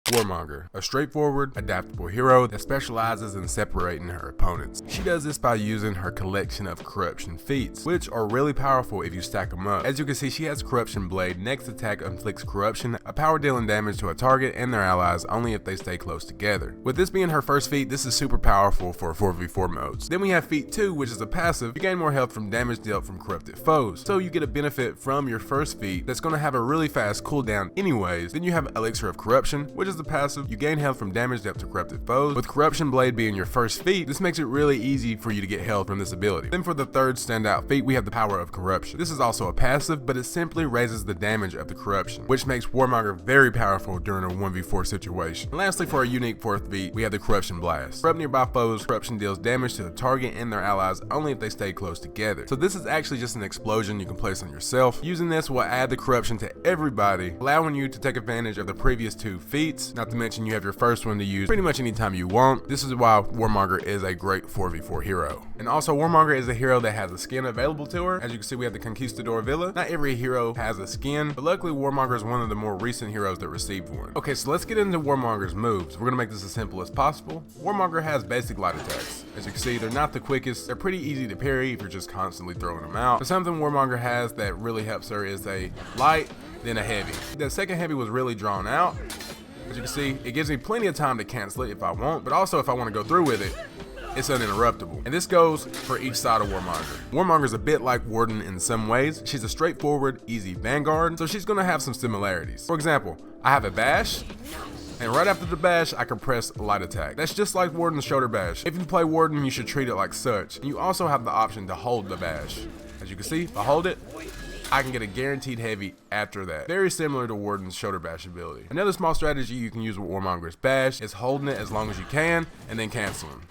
Warmonger, a straightforward, adaptable hero that specializes in separating her opponents. She does this by using her collection of corruption feats, which are really powerful if you stack them up. As you can see, she has Corruption Blade. Next attack inflicts corruption, a power dealing damage to a target and their allies only if they stay close together. With this being her first feat, this is super powerful for 4v4 modes. Then we have feat 2, which is a passive. You gain more health from damage dealt from corrupted foes, so you get a benefit from your first feat that's going to have a really fast cooldown anyways. Then you have Elixir of Corruption, which is the passive. You gain health from damage dealt to corrupted foes. With Corruption Blade being your first feat, this makes it really easy for you to get health from this ability. Then for the third standout feat, we have the Power of Corruption. This is also a passive, but it simply raises the damage of the corruption, which makes Warmonger very powerful during a 1v4 situation. And lastly, for a unique fourth feat, we have the Corruption Blast. Corrupt nearby foes, corruption deals damage to the target and their allies only if they stay close together. So this is actually just an explosion you can place on yourself. Using this will add the corruption to everybody, allowing you to take advantage of the previous two feats. Not to mention you have your first one to use pretty much anytime you want. This is why Warmonger is a great 4v4 hero. And also Warmonger is a hero that has a skin available to her. As you can see, we have the Conquistador Villa. Not every hero has a skin, but luckily Warmonger is one of the more recent heroes that received one. Okay, so let's get into Warmonger's moves. We're gonna make this as simple as possible. Warmonger has basic light attacks. As you can see, they're not the quickest. They're pretty easy to parry if you're just constantly throwing them out. But something Warmonger has that really helps her is a light, then a heavy. The second heavy was really drawn out. As you can see, it gives me plenty of time to cancel it if I want, but also if I want to go through with it, it's uninterruptible. And this goes for each side of Warmonger. Warmonger's a bit like Warden in some ways. She's a straightforward, easy vanguard, so she's gonna have some similarities. For example, I have a bash, and right after the bash, I can press light attack. That's just like Warden's shoulder bash. If you play Warden, you should treat it like such. And you also have the option to hold the bash. As you can see, if I hold it, I can get a guaranteed heavy after that. Very similar to Warden's shoulder bash ability. Another small strategy you can use with Warmonger's bash is holding it as long as you can and then canceling.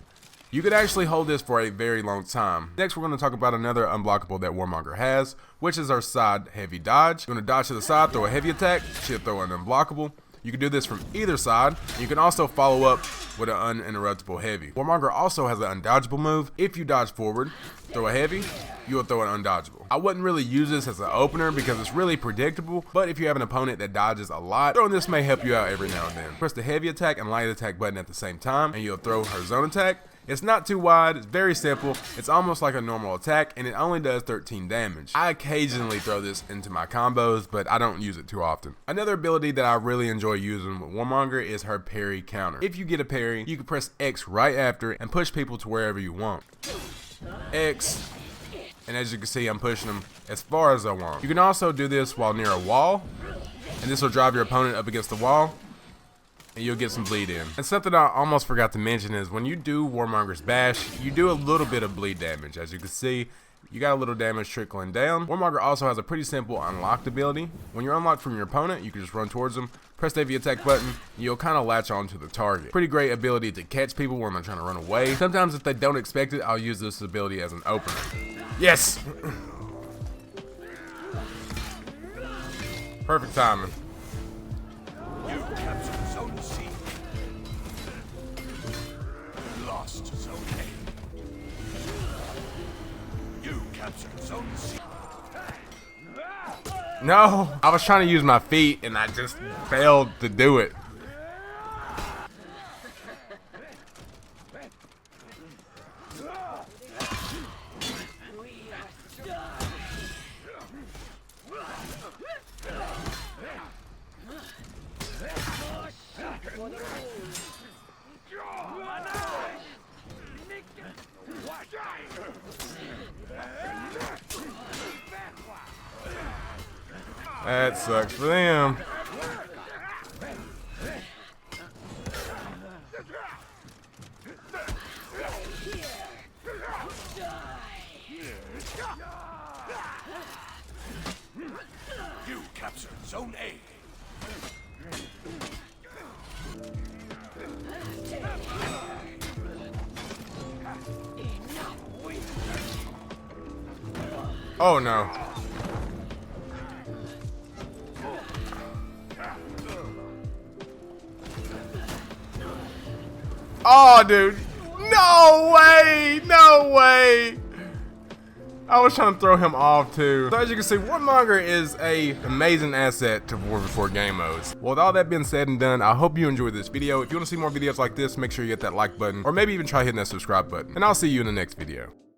You could actually hold this for a very long time. Next, we're going to talk about another unblockable that Warmonger has, which is our side heavy dodge. You're going to dodge to the side, throw a heavy attack, she'll throw an unblockable. You can do this from either side. You can also follow up with an uninterruptible heavy. Warmonger also has an undodgeable move. If you dodge forward, throw a heavy, you will throw an undodgeable. I wouldn't really use this as an opener because it's really predictable, but if you have an opponent that dodges a lot, throwing this may help you out every now and then. Press the heavy attack and light attack button at the same time, and you'll throw her zone attack. It's not too wide, it's very simple, it's almost like a normal attack, and it only does 13 damage. I occasionally throw this into my combos, but I don't use it too often. Another ability that I really enjoy using with Warmonger is her parry counter. If you get a parry, you can press X right after it and push people to wherever you want. X, and as you can see, I'm pushing them as far as I want. You can also do this while near a wall, and this will drive your opponent up against the wall, and you'll get some bleed in. And something I almost forgot to mention is when you do Warmonger's bash, you do a little bit of bleed damage. As you can see, you got a little damage trickling down. Warmonger also has a pretty simple unlocked ability. When you're unlocked from your opponent, you can just run towards them, press the heavy attack button, and you'll kind of latch onto the target. Pretty great ability to catch people when they're trying to run away. Sometimes if they don't expect it, I'll use this ability as an opener. Yes! Perfect timing. You captured Zone C. Lost Zone A. You captured Zone C. No, I was trying to use my feet and I just failed to do it. That sucks for them. You captured Zone A. Oh no. Oh, dude. No way. No way. I was trying to throw him off too. So as you can see, Warmonger is a amazing asset to 4v4 game modes. Well, with all that being said and done, I hope you enjoyed this video. If you want to see more videos like this, make sure you hit that like button, or maybe even try hitting that subscribe button. And I'll see you in the next video.